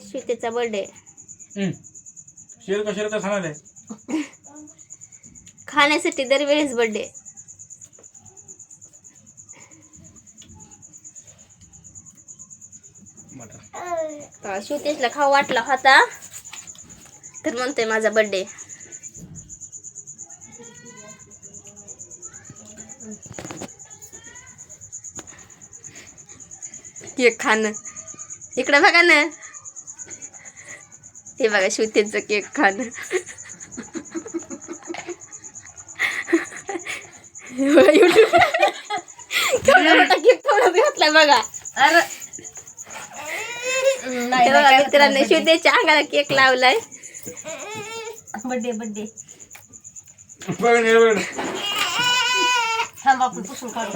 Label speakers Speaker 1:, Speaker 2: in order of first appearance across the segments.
Speaker 1: श्वेतेचा birthday.
Speaker 2: शेर का खाणार आहे
Speaker 1: खाण्यासाठी दरवेळेस बर्थडे. श्वेतेशला खाऊ वाटला होता तर म्हणतोय माझा बर्थडे. केक खाणं इकडं बघा ना. हे बघा श्वेतेचं केक खाणं. केक थोडा घातलाय बघा. मित्रांनी श्वेतेच्या अंगाला केक लावलाय. बर्थडे थांब आपण पुसून काढू.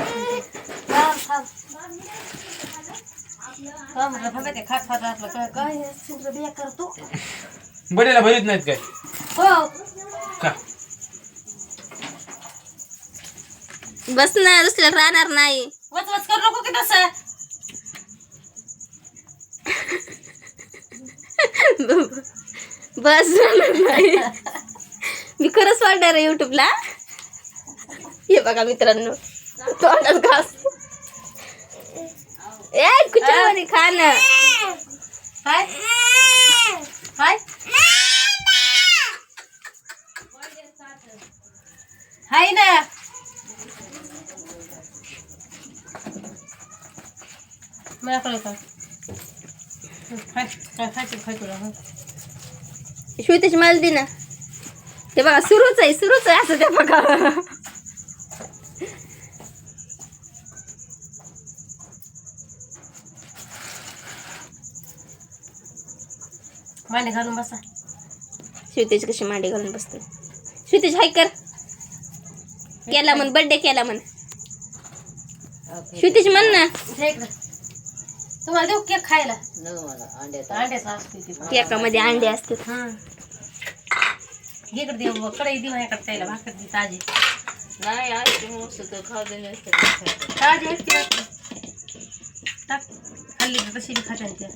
Speaker 2: बडेला भरीत नाहीत काय का?
Speaker 1: बस ना दुसऱ्याला राहणार नाही.
Speaker 3: वच करू नको की तसं.
Speaker 1: बस नाही. मी खरंच वाढणार आहे युट्यूबला. हे बघा मित्रांनो तोंडात घास. ए कुठे खाणं
Speaker 3: हाय हाय हाय ना. मला कळलं
Speaker 1: श्वेतेश मला दे ना. ते बघा सुरूच आहे असं ते बघा.
Speaker 3: मांडी घालून बसा.
Speaker 1: श्वेतेश कशी मांडी घालून बसते. श्वेतेश हाय कर. केला म्हण बर्थडे केला म्हण. श्वेतेश म्हण ना.
Speaker 3: तुम्हाला देऊ केक खायला.
Speaker 1: अंड्याचा केकामध्ये अंडे असते.
Speaker 3: इकडे देऊ कढई देऊ एकडे खायला भाकर दे ताजी.
Speaker 4: नाही मस्त खाऊ दे.
Speaker 3: ताजी असते टाक. खाल्ली तर तशी बी खात्यान त्या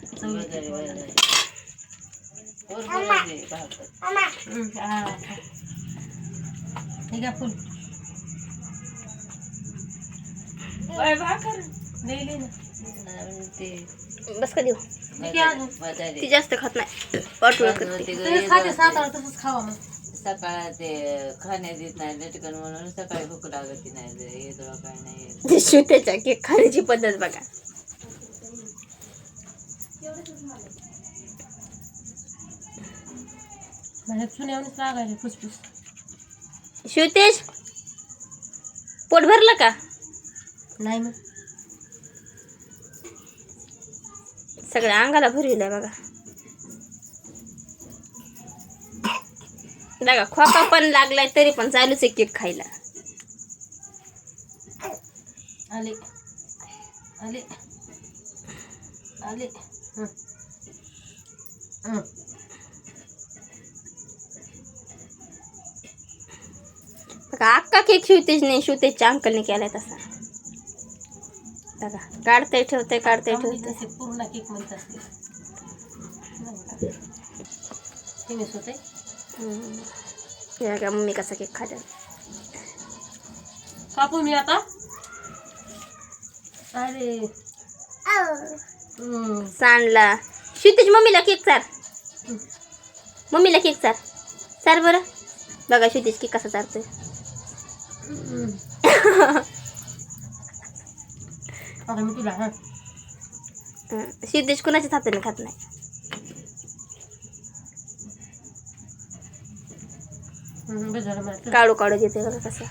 Speaker 3: ठीक आहे फुल भाकर दिली ना.
Speaker 1: बस का देऊ. ती जास्त खात नाही.
Speaker 3: खाते 7 तसंच खावा मग.
Speaker 4: सकाळ ते खाण्यात येत नाही लटकन म्हणून सकाळी भूक लागत नाही. काय नाही.
Speaker 1: श्वेतेच्या केक खाण्याची पद्धत बघा.
Speaker 3: चुन्यावरच लागायला फुसफुस.
Speaker 1: श्वेतेश पोट भरलं का?
Speaker 3: नाही मग
Speaker 1: सगळ्या अंगाला भरविलंय बघा. बघा खोका पण लागलाय तरी पण चालूच आहे केक खायला.
Speaker 3: आले आले आले.
Speaker 1: बघा अख्खा केक श्वेतेशच्या अंकलने केलाय तसा. बघा काढते ठेवते
Speaker 3: पूर्ण केक म्हणत असते. होते
Speaker 1: बघा मम्मी कसा केक खाते.
Speaker 3: कापू मी आता. अरे
Speaker 1: सांडला. श्वेतेश मम्मीला केक चार. मम्मीला केक चार बरं. बघा श्वेतेश केक कसा चारतोय.
Speaker 3: मी तुला
Speaker 1: श्वेतेश कुणाच्याच हाताने खात नाही. काढू घेते बघा कसं.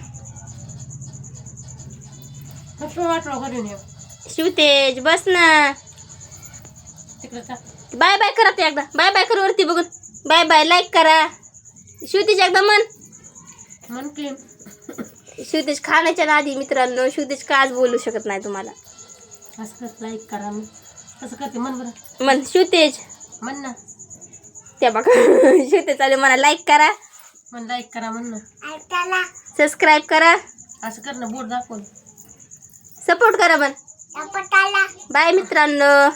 Speaker 1: श्वेतेश बस ना. बाय बाय करा. ते एकदा बाय बाय कर वरती बघून. बाय बाय लाईक करा. श्वेतेश एकदा मन
Speaker 3: की
Speaker 1: श्वेतेश खाण्याच्या आधी मित्रांनो श्वेतेश का आज बोलू शकत नाही तुम्हाला.
Speaker 3: असं लाईक करा. मी कसं करते मन बरं.
Speaker 1: मन श्वेतेश
Speaker 3: मन ना.
Speaker 1: त्या बघा श्वेतेश चालू म्हणा लाईक करा.
Speaker 3: मन लाईक करा म्हण ना.
Speaker 1: सबस्क्राईब करा.
Speaker 3: असं कर ना बोट दाखवून.
Speaker 1: सपोर्ट करा म्हण. बाय मित्रांनो.